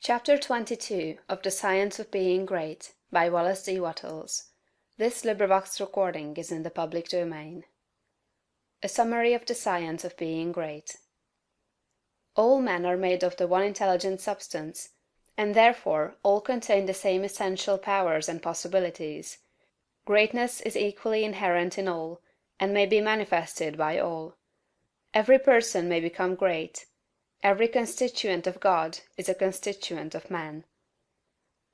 Chapter 22 of the Science of Being Great by Wallace D. Wattles. Recording is in the public domain. A Summary of the Science of Being Great. All men are made of the one intelligent substance, and therefore all contain the same essential powers and possibilities. Greatness is equally inherent in all, and may be manifested by all. Every person may become great. Every constituent of God is a constituent of man.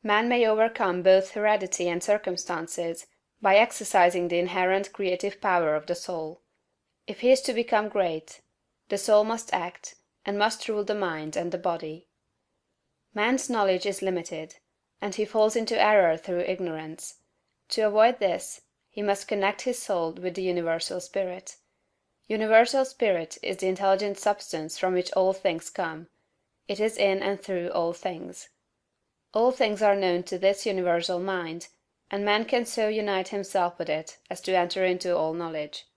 Man may overcome both heredity and circumstances by exercising the inherent creative power of the soul. If he is to become great, the soul must act, and must rule the mind and the body. Man's knowledge is limited, and he falls into error through ignorance. To avoid this, he must connect his soul with the universal spirit. Universal Spirit is the intelligent substance from which all things come. It is in and through all things. All things are known to this universal mind, and man can so unite himself with it as to enter into all knowledge.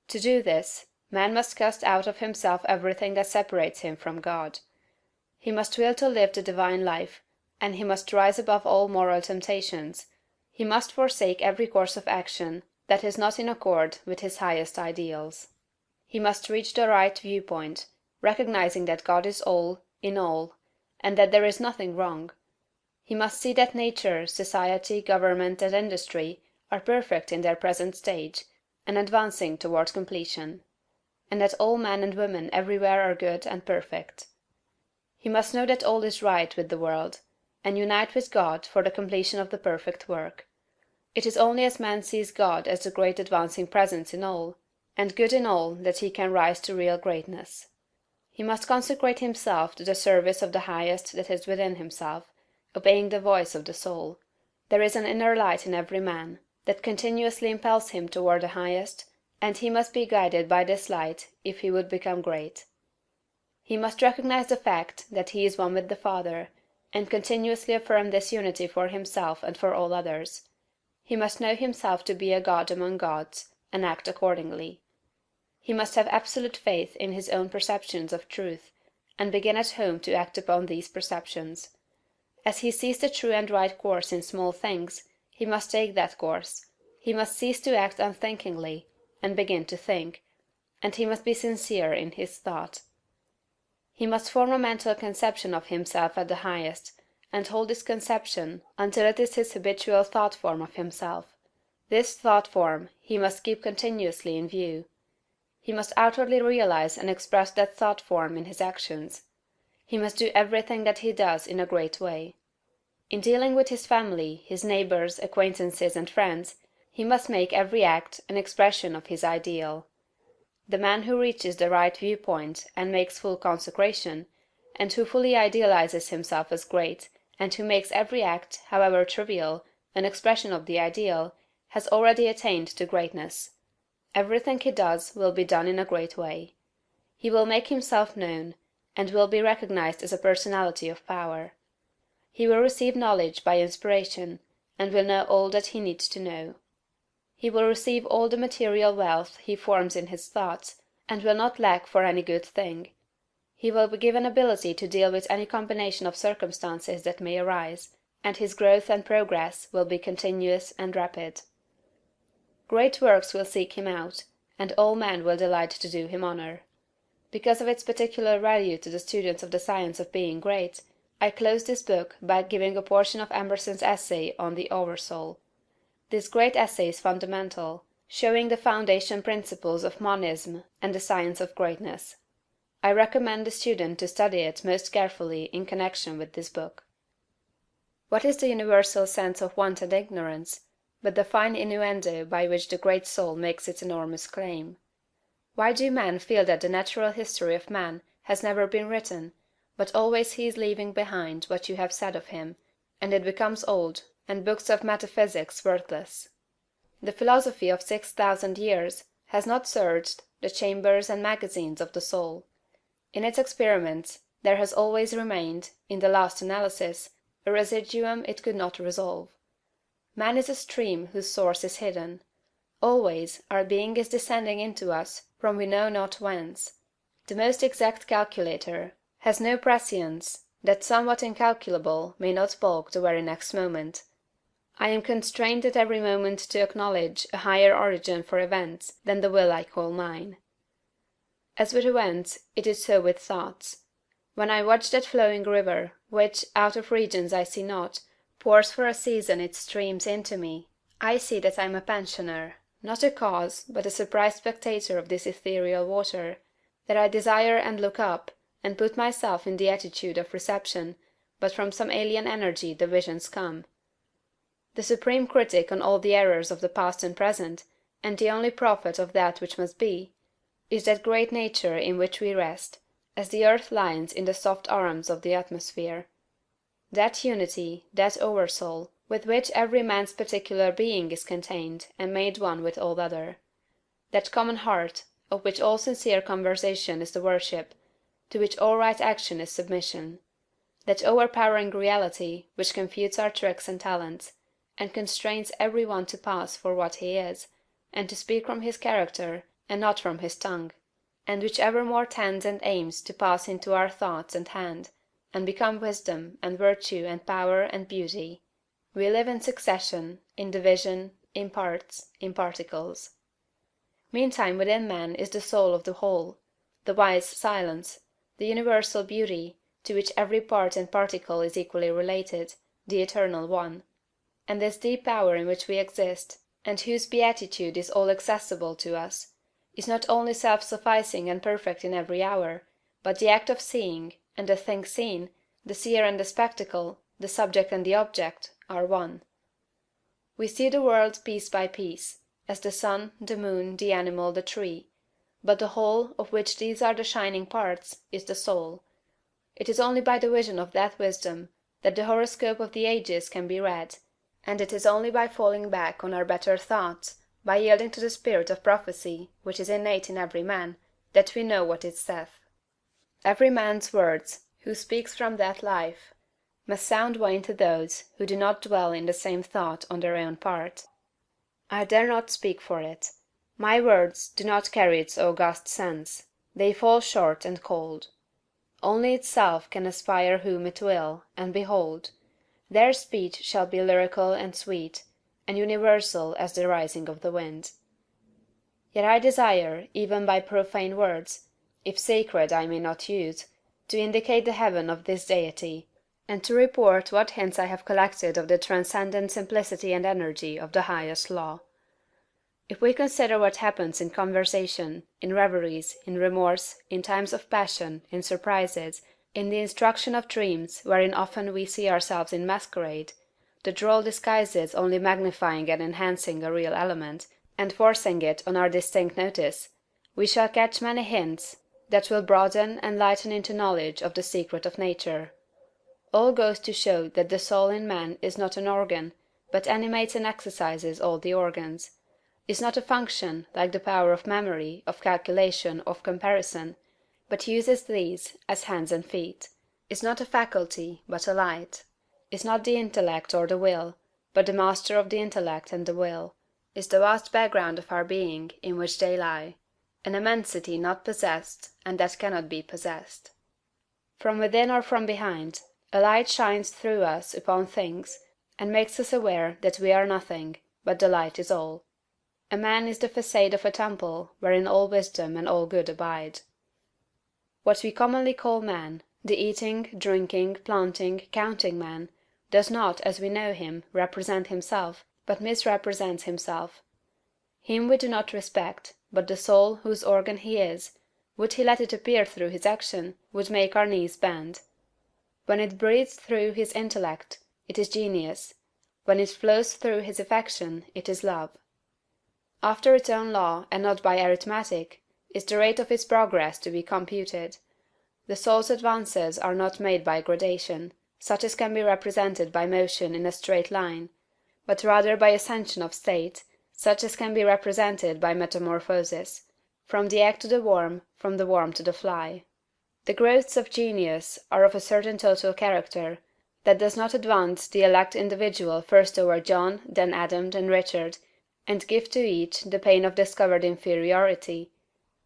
To do this, man must cast out of himself everything that separates him from God. He must will to live the divine life, and he must rise above all moral temptations. He must forsake every course of action that is not in accord with his highest ideals. He must reach the right viewpoint, recognizing that God is all, in all, and that there is nothing wrong. He must see that nature, society, government, and industry are perfect in their present stage, and advancing toward completion, and that all men and women everywhere are good and perfect. He must know that all is right with the world, and unite with God for the completion of the perfect work. It is only as man sees God as the great advancing presence in all, and good in all, that he can rise to real greatness. He must consecrate himself to the service of the highest that is within himself, obeying the voice of the soul. There is an inner light in every man, that continuously impels him toward the highest, and he must be guided by this light if he would become great. He must recognize the fact that he is one with the Father, and continuously affirm this unity for himself and for all others. He must know himself to be a God among gods, and act accordingly. He must have absolute faith in his own perceptions of truth, and begin at home to act upon these perceptions. As he sees the true and right course in small things, he must take that course. He must cease to act unthinkingly, and begin to think, and he must be sincere in his thought. He must form a mental conception of himself at the highest, and hold this conception until it is his habitual thought form of himself. This thought form he must keep continuously in view. He must outwardly realize and express that thought form in his actions. He must do everything that he does in a great way. In dealing with his family, his neighbors, acquaintances, and friends, he must make every act an expression of his ideal. The man who reaches the right viewpoint and makes full consecration, and who fully idealizes himself as great, and who makes every act, however trivial, an expression of the ideal, has already attained to greatness. Everything he does will be done in a great way. He will make himself known, and will be recognized as a personality of power. He will receive knowledge by inspiration, and will know all that he needs to know. He will receive all the material wealth he forms in his thoughts, and will not lack for any good thing. He will be given ability to deal with any combination of circumstances that may arise, and his growth and progress will be continuous and rapid. Great works will seek him out, and all men will delight to do him honor. Because of its particular value to the students of the science of being great, I close this book by giving a portion of Emerson's essay on the Oversoul. This great essay is fundamental, showing the foundation principles of monism and the science of greatness. I recommend the student to study it most carefully in connection with this book. What is the universal sense of want and ignorance, but the fine innuendo by which the great soul makes its enormous claim? Why do men feel that the natural history of man has never been written, but always he is leaving behind what you have said of him, and it becomes old, and books of metaphysics worthless? The philosophy of 6,000 years has not searched the chambers and magazines of the soul. In its experiments there has always remained, in the last analysis, a residuum it could not resolve. Man is a stream whose source is hidden. Always our being is descending into us from we know not whence. The most exact calculator has no prescience that somewhat incalculable may not balk the very next moment. I am constrained at every moment to acknowledge a higher origin for events than the will I call mine. As with events, it is so with thoughts. When I watch that flowing river, which, out of regions I see not, pours for a season its streams into me, I see that I am a pensioner, not a cause, but a surprised spectator of this ethereal water, that I desire and look up, and put myself in the attitude of reception, but from some alien energy the visions come. The supreme critic on all the errors of the past and present, and the only prophet of that which must be, is that great nature in which we rest, as the earth lies in the soft arms of the atmosphere. That unity, that oversoul, with which every man's particular being is contained and made one with all other. That common heart, of which all sincere conversation is the worship, to which all right action is submission. That overpowering reality which confutes our tricks and talents, and constrains every one to pass for what he is, and to speak from his character and not from his tongue, and which evermore tends and aims to pass into our thoughts and hand, and become wisdom and virtue and power and beauty. We live in succession, in division, in parts, in particles. Meantime within man is the soul of the whole, the wise silence, the universal beauty, to which every part and particle is equally related, the eternal one. And this deep power in which we exist, and whose beatitude is all accessible to us, is not only self-sufficing and perfect in every hour, but the act of seeing, and the thing seen, the seer and the spectacle, the subject and the object, are one. We see the world piece by piece, as the sun, the moon, the animal, the tree, but the whole, of which these are the shining parts, is the soul. It is only by the vision of that wisdom that the horoscope of the ages can be read, and it is only by falling back on our better thoughts, by yielding to the spirit of prophecy which is innate in every man, that we know what it saith. Every man's words, who speaks from that life, must sound vain to those who do not dwell in the same thought on their own part. I dare not speak for it. My words do not carry its august sense, they fall short and cold. Only itself can aspire whom it will, and behold, their speech shall be lyrical and sweet, and universal as the rising of the wind. Yet I desire, even by profane words, if sacred I may not use, to indicate the heaven of this deity, and to report what hints I have collected of the transcendent simplicity and energy of the highest law. If we consider what happens in conversation, in reveries, in remorse, in times of passion, in surprises, in the instruction of dreams wherein often we see ourselves in masquerade, the droll disguises only magnifying and enhancing a real element, and forcing it on our distinct notice, we shall catch many hints that will broaden and lighten into knowledge of the secret of nature. All goes to show that the soul in man is not an organ, but animates and exercises all the organs; is not a function, like the power of memory, of calculation, of comparison, but uses these as hands and feet; is not a faculty, but a light; is not the intellect or the will, but the master of the intellect and the will; is the vast background of our being in which they lie, an immensity not possessed and that cannot be possessed. From within or from behind, a light shines through us upon things, and makes us aware that we are nothing, but the light is all. A man is the facade of a temple wherein all wisdom and all good abide. What we commonly call man, the eating, drinking, planting, counting man, does not, as we know him, represent himself, but misrepresents himself. Him we do not respect, but the soul whose organ he is, would he let it appear through his action, would make our knees bend. When it breathes through his intellect, it is genius; when it flows through his affection, it is love. After its own law, and not by arithmetic, is the rate of its progress to be computed. The soul's advances are not made by gradation, such as can be represented by motion in a straight line, but rather by ascension of state, such as can be represented by metamorphosis, from the egg to the worm, from the worm to the fly. The growths of genius are of a certain total character, that does not advance the elect individual first over John, then Adam, then Richard, and give to each the pain of discovered inferiority,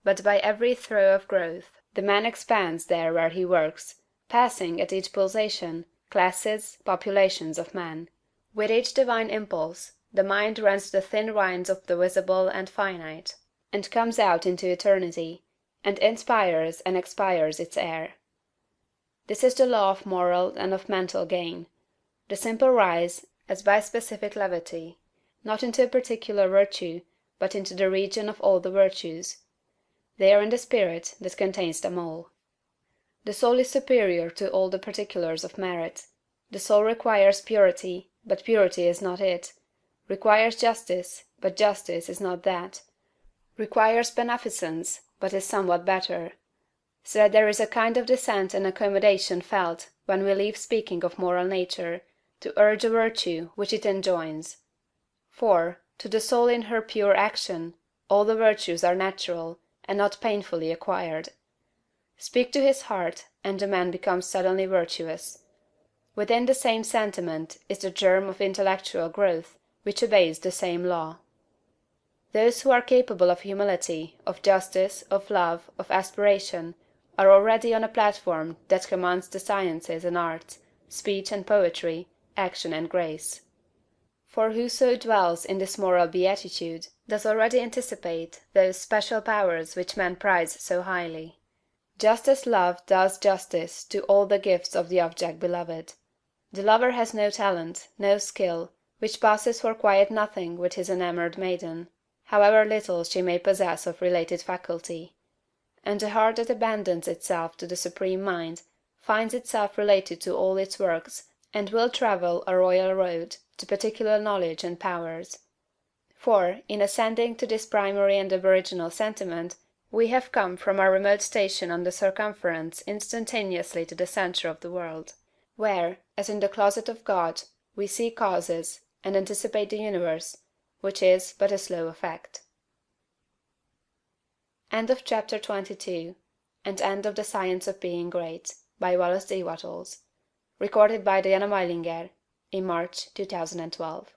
but by every throe of growth the man expands there where he works, passing, at each pulsation, classes, populations of men. With each divine impulse, the mind rends the thin rinds of the visible and finite, and comes out into eternity, and inspires and expires its air. This is the law of moral and of mental gain. The simple rise, as by specific levity, not into a particular virtue, but into the region of all the virtues. They are in the spirit that contains them all. The soul is superior to all the particulars of merit. The soul requires purity, but purity is not it; requires justice, but justice is not that; requires beneficence, but is somewhat better; so that there is a kind of dissent and accommodation felt when we leave speaking of moral nature, to urge a virtue which it enjoins. For, to the soul in her pure action, all the virtues are natural, and not painfully acquired. Speak to his heart, and the man becomes suddenly virtuous. Within the same sentiment is the germ of intellectual growth, which obeys the same law. Those who are capable of humility, of justice, of love, of aspiration, are already on a platform that commands the sciences and arts, speech and poetry, action and grace. For whoso dwells in this moral beatitude does already anticipate those special powers which men prize so highly. Just as love does justice to all the gifts of the object beloved. The lover has no talent, no skill, which passes for quite nothing with his enamored maiden, however little she may possess of related faculty; and the heart that abandons itself to the Supreme Mind finds itself related to all its works, and will travel a royal road to particular knowledge and powers. For, in ascending to this primary and aboriginal sentiment, we have come from our remote station on the circumference instantaneously to the centre of the world, where, as in the closet of God, we see causes, and anticipate the universe, which is but a slow effect. End of Chapter 22, and end of The Science of Being Great, by Wallace D. Wattles. Recorded by Diana Meilinger in March 2012.